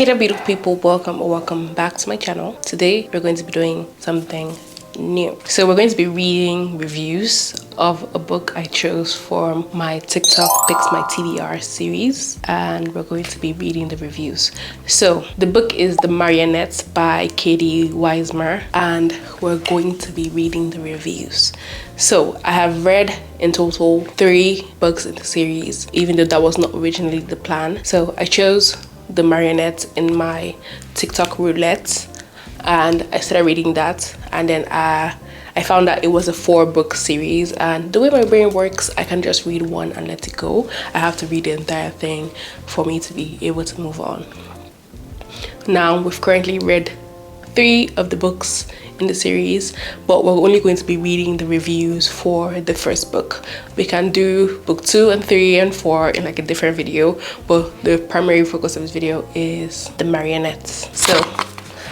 Hey there, beautiful people, welcome back to my channel. Today we're going to be doing something new. So we're going to be reading reviews of a book I chose for my TikTok Picks My TBR series, and we're going to be reading the reviews. So the book is The Marionette by Katie Weismer, and we're going to be reading the reviews. So I have read in total 3 books in the series, even though that was not originally the plan. So I chose The Marionette in my TikTok roulette, and I started reading that, and then I found that it was a 4-book series, and the way my brain works, I can just read one and let it go. I have to read the entire thing for me to be able to move on. Now we've currently read 3 of the books in the series, but we're only going to be reading the reviews for the first book. We can do book 2 and 3 and 4 in like a different video, but the primary focus of this video is The Marionette. So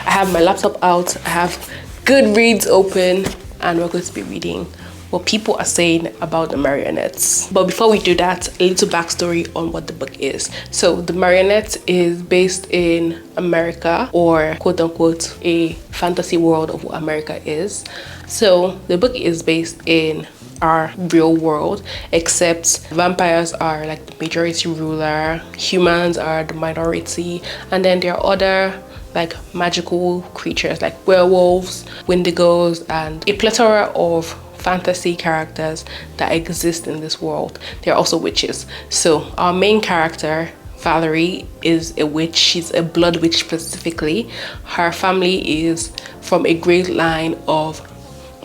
I have my laptop out, I have Goodreads open, and we're going to be reading what people are saying about The Marionettes. But before we do that, a little backstory on what the book is. So The Marionette is based in America, or quote unquote a fantasy world of what America is. So the book is based in our real world, except vampires are like the majority ruler, humans are the minority, and then there are other like magical creatures like werewolves, wendigos, and a plethora of fantasy characters that exist in this world. There are also witches. So our main character, Valerie, is a witch. She's a blood witch specifically. Her family is from a great line of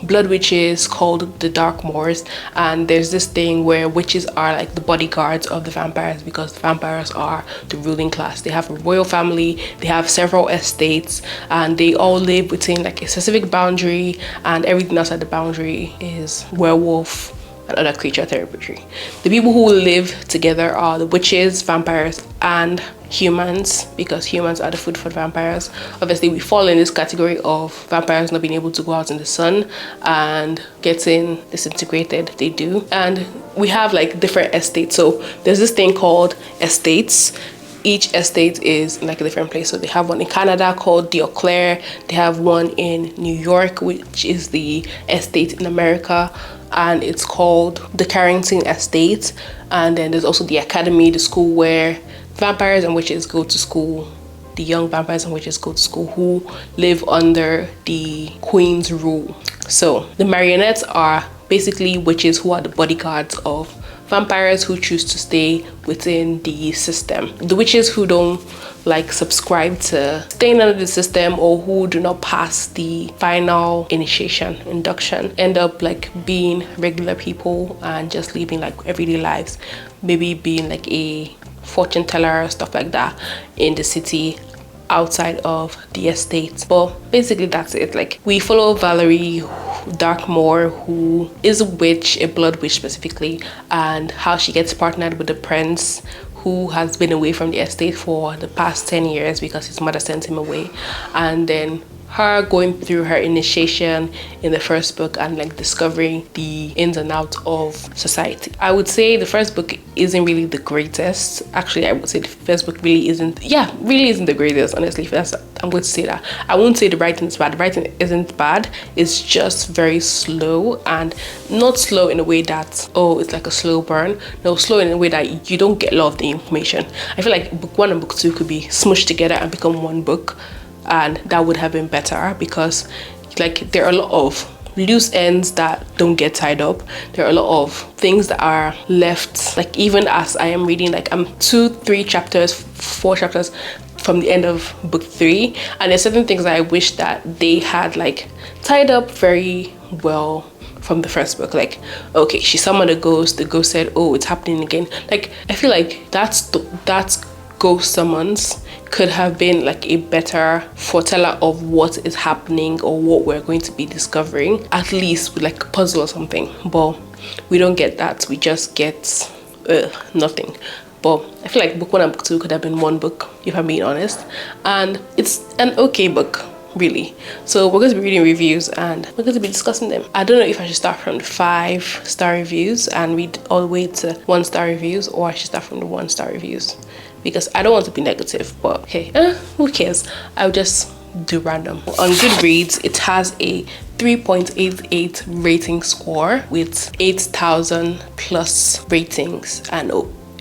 blood witches called the Darkmoors, and there's this thing where witches are like the bodyguards of the vampires, because the vampires are the ruling class. They have a royal family, they have several estates, and they all live within like a specific boundary, and everything outside the boundary is werewolf and other creature territory. The people who live together are the witches, vampires, and humans, because humans are the food for vampires. Obviously, we fall in this category of vampires not being able to go out in the sun and getting disintegrated. They do. And we have like different estates. So there's this thing called estates. Each estate is in like a different place. So they have one in Canada called the Eau Claire. They have one in New York, which is the estate in America, and it's called the Carrington Estate. And then there's also the Academy, the school where vampires and witches go to school. The young vampires and witches go to school who live under the Queen's rule. So the marionettes are basically witches who are the bodyguards of vampires who choose to stay within the system. The witches who don't like subscribe to staying under the system, or who do not pass the final initiation, induction, end up like being regular people and just living like everyday lives, maybe being like a fortune teller, stuff like that in the city outside of the estate. But basically that's it. Like, we follow Valerie Darkmoor, who is a witch, a blood witch specifically, and how she gets partnered with the prince who has been away from the estate for the past 10 years because his mother sent him away, and then her going through her initiation in the first book and like discovering the ins and outs of society. I would say the first book isn't really the greatest. Actually, I would say the first book really isn't the greatest, honestly. I'm going to say that. I won't say the writing is bad. The writing isn't bad. It's just very slow, and not slow in a way that, oh, it's like a slow burn. No, slow in a way that you don't get a lot of the information. I feel like book 1 and book 2 could be smushed together and become one book, and that would have been better, because like there are a lot of loose ends that don't get tied up. There are a lot of things that are left, like even as I am reading, like I'm 2-3 chapters, 4 chapters from the end of book 3, and there's certain things that I wish that they had like tied up very well from the first book. Like, okay, she summoned a ghost, the ghost said, oh, it's happening again. Like, I feel like that's ghost summons could have been like a better foreteller of what is happening or what we're going to be discovering, at least with like a puzzle or something. But we don't get that. We just get nothing. But I feel like book 1 and book 2 could have been one book, if I'm being honest, and it's an okay book, really. So we're going to be reading reviews and we're going to be discussing them. I don't know if I should start from the 5-star reviews and read all the way to 1-star reviews, or I should start from the 1-star reviews. because I don't want to be negative, but hey, who cares? I'll just do random. On Goodreads, it has a 3.88 rating score with 8,000 plus ratings and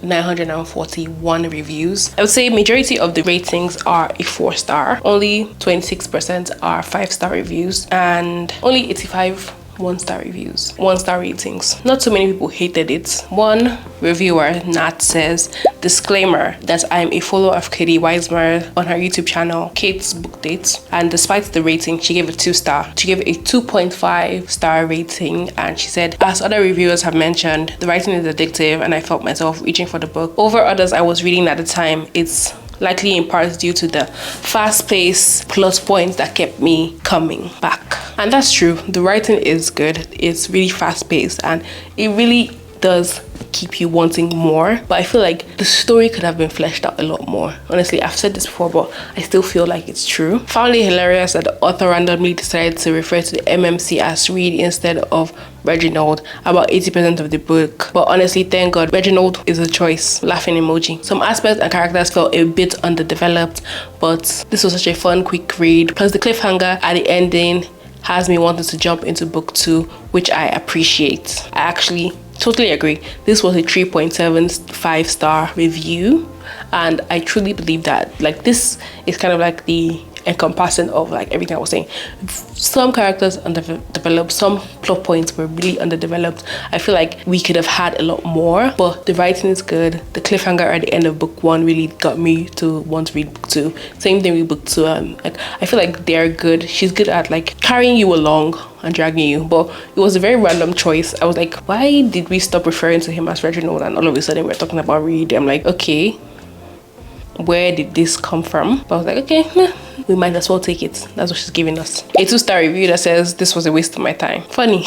941 reviews. I would say majority of the ratings are a 4-star. Only 26% are 5-star reviews and only 85 1-star reviews, 1-star ratings. Not too many people hated it. One reviewer, Nat, says, disclaimer that I'm a follower of Katie Weismer on her YouTube channel, Kate's Book Dates, and despite the rating, she gave it 2-star. She gave it a 2.5-star rating, and she said, as other reviewers have mentioned, the writing is addictive and I felt myself reaching for the book. Over others I was reading at the time, it's likely in part due to the fast-paced plot points that kept me coming back. And that's true. The writing is good. It's really fast-paced and it really does keep you wanting more, but I feel like the story could have been fleshed out a lot more. Honestly, I've said this before, but I still feel like it's true. Found it hilarious that the author randomly decided to refer to the MMC as Reed instead of Reginald about 80% of the book, but honestly, thank God Reginald is a choice. Laughing emoji. Some aspects and characters felt a bit underdeveloped, but this was such a fun, quick read. Plus the cliffhanger at the ending has me wanting to jump into book 2, which I appreciate. I actually totally agree. This was a 3.75-star review, and I truly believe that like this is kind of like the encompassing of like everything I was saying. Some characters underdeveloped, some plot points were really underdeveloped. I feel like we could have had a lot more, but the writing is good. The cliffhanger at the end of book 1 really got me to want to read book 2. Same thing with book 2. Like I feel like they're good. She's good at like carrying you along and dragging you, but it was a very random choice. I was like, why did we stop referring to him as Reginald and all of a sudden we're talking about Reed? I'm like, okay, where did this come from? But I was like, okay, we might as well take it. That's what she's giving us. A 2-star review that says this was a waste of my time. Funny.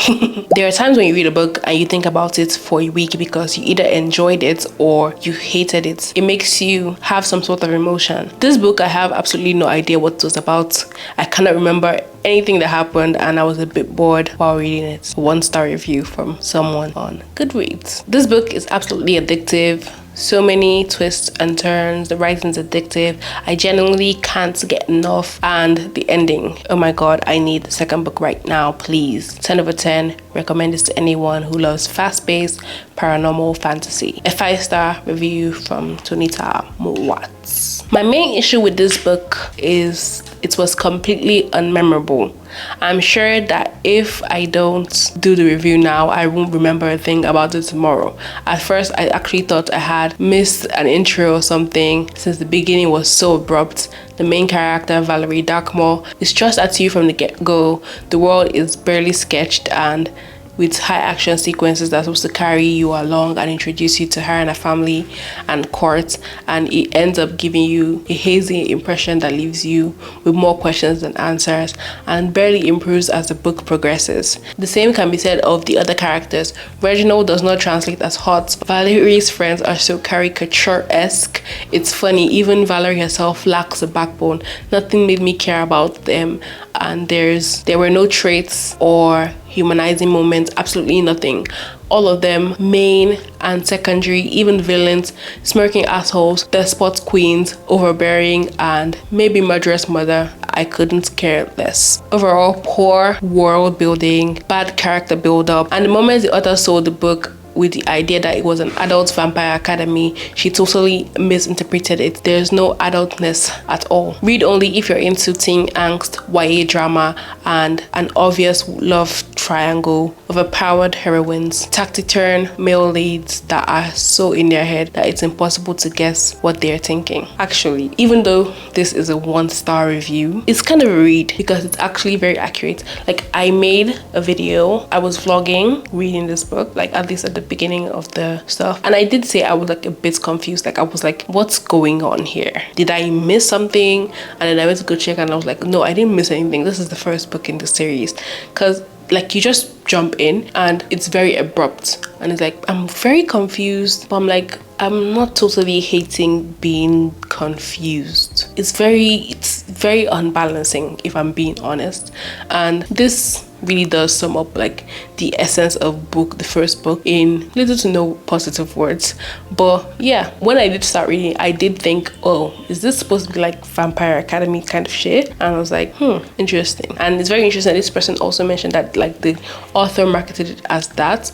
There are times when you read a book and you think about it for a week because you either enjoyed it or you hated it. It makes you have some sort of emotion. This book, I have absolutely no idea what it was about. I cannot remember anything that happened and I was a bit bored while reading it. 1-star review from someone on Goodreads. This book is absolutely addictive. So many twists and turns. The writing's addictive. I genuinely can't get enough. And the ending, oh my god, I need the second book right now, please. 10 over 10. Recommend this to anyone who loves fast-paced paranormal fantasy. A 5-star review from Tonita Mowatts. My main issue with this book is it was completely unmemorable. I'm sure that if I don't do the review now, I won't remember a thing about it tomorrow. At first, I actually thought I had missed an intro or something since the beginning was so abrupt. The main character, Valerie Darkmore, is just at you from the get-go. The world is barely sketched and with high action sequences that's supposed to carry you along and introduce you to her and her family and court, and it ends up giving you a hazy impression that leaves you with more questions than answers and barely improves as the book progresses. The same can be said of the other characters. Reginald does not translate as hot. Valerie's friends are so caricature-esque. It's funny, even Valerie herself lacks a backbone. Nothing made me care about them, and there were no traits or humanizing moments, absolutely nothing. All of them, main and secondary, even villains, smirking assholes, despot queens, overbearing, and maybe murderous mother. I couldn't care less. Overall, poor world building, bad character build up, and the moment the author sold the book with the idea that it was an adult vampire academy, she totally misinterpreted it. There's no adultness at all. Read only if you're into teen angst, YA drama, and an obvious love triangle of empowered heroines, taciturn male leads that are so in their head that it's impossible to guess what they're thinking. Actually, even though this is a 1-star review, it's kind of a read because it's actually very accurate. Like, I made a video, I was vlogging reading this book, like at least at the beginning of the stuff, and I did say I was like a bit confused. Like, I was like, what's going on here? Did I miss something? And then I went to go check and I was like, no, I didn't miss anything. This is the first book in the series. Because like, you just jump in and it's very abrupt and it's like, I'm very confused, but I'm like, I'm not totally hating being confused. It's very unbalancing, if I'm being honest. And this really does sum up like the essence of the first book in little to no positive words. But yeah, when I did start reading, I did think, oh, is this supposed to be like Vampire Academy kind of shit? And I was like, interesting. And it's very interesting. This person also mentioned that like the author marketed it as that,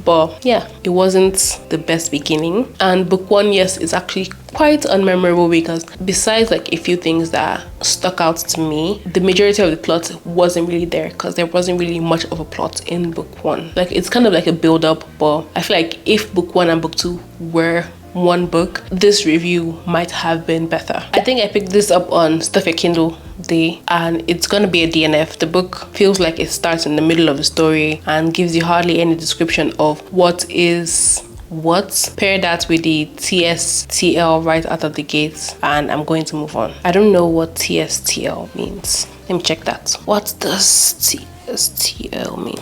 but yeah, it wasn't the best beginning. And book one, yes, is actually quite unmemorable because besides like a few things that stuck out to me, the majority of the plot wasn't really there because there wasn't really much of a plot in book one. Like it's kind of like a build up, but I feel like if book one and book two were one book, this review might have been better. I think I picked this up on Stuff Your Kindle Day, and it's gonna be a DNF. The book feels like it starts in the middle of the story and gives you hardly any description of what is what. Pair that with the TSTL right out of the gate, and I'm going to move on. I don't know what TSTL means. Let me check that. What does TSTL mean?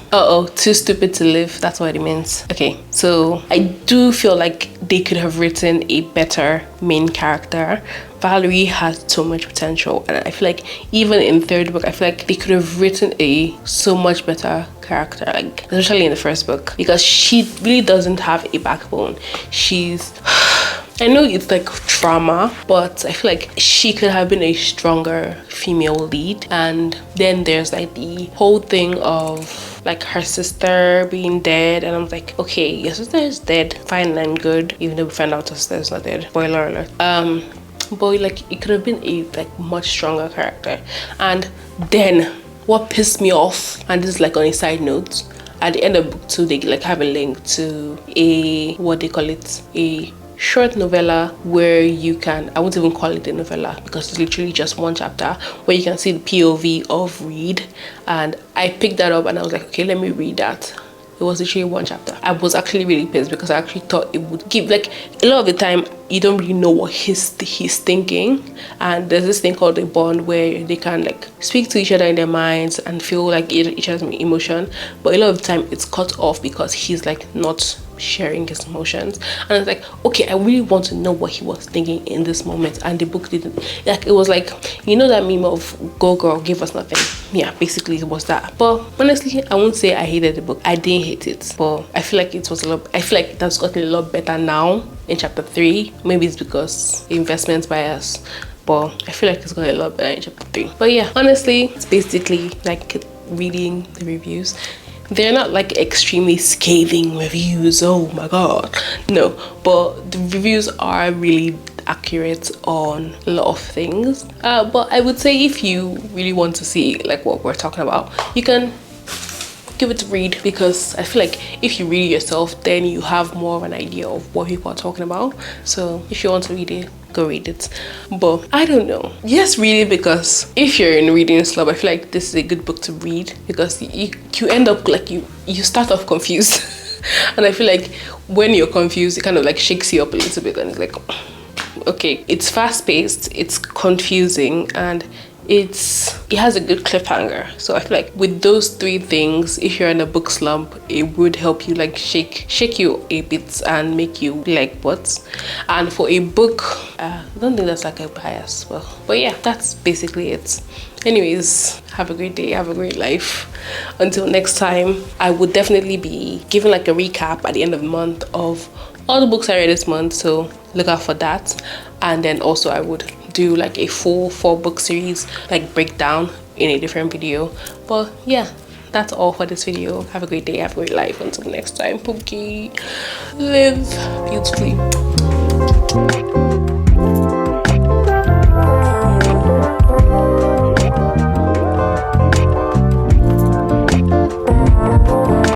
Too stupid to live. That's what it means. Okay, so I do feel like they could have written a better main character. Valerie has so much potential, and I feel like even in third book, I feel like they could have written a so much better character, like especially in the first book, because she really doesn't have a backbone. I know it's like trauma, but I feel like she could have been a stronger female lead. And then there's like the whole thing of like her sister being dead, and I'm like, okay, your sister is dead, fine and good, even though we find out her sister is not dead, spoiler alert. But like it could have been a like much stronger character. And then what pissed me off, and this is like on a side note, at the end of book two, they like have a link to a short novella where you can, I won't even call it a novella because it's literally just one chapter, where you can see the POV of Reed. And I picked that up and I was like, okay, let me read that. It was literally one chapter. I was actually really pissed because I actually thought it would give, like, a lot of the time you don't really know what he's thinking, and there's this thing called a bond where they can like speak to each other in their minds and feel like each other's emotion, but a lot of the time it's cut off because he's like not sharing his emotions. And I was like, okay, I really want to know what he was thinking in this moment, and the book didn't. Like, it was like, you know that meme of go girl, give us nothing. Yeah, basically it was that. But honestly, I won't say I hated the book. I didn't hate it, but I feel like it was I feel like that's gotten a lot better now in chapter 3. Maybe it's because the investment bias, but I feel like it's got a lot better in chapter 3. But yeah, honestly, it's basically like reading the reviews. They're not like extremely scathing reviews, oh my god, no, but the reviews are really accurate on a lot of things. But I would say if you really want to see like what we're talking about, you can give it a read, because I feel like if you read it yourself, then you have more of an idea of what people are talking about. So if you want to read it, go read it. But I don't know, yes, read it, because if you're in reading slump, I feel like this is a good book to read, because you end up like you start off confused and I feel like when you're confused, it kind of like shakes you up a little bit, and it's like, okay, it's fast-paced, it's confusing, and it has a good cliffhanger. So I feel like with those three things, if you're in a book slump, it would help you like shake you a bit and make you be like, what? And for a book, I don't think that's like a bias. But yeah, that's basically it. Anyways, have a great day, have a great life. Until next time, I would definitely be giving like a recap at the end of the month of all the books I read this month, so look out for that. And then also I would do like a full 4-book series like breakdown in a different video. But yeah, that's all for this video. Have a great day, have a great life. Until next time, Pookie, live beautifully.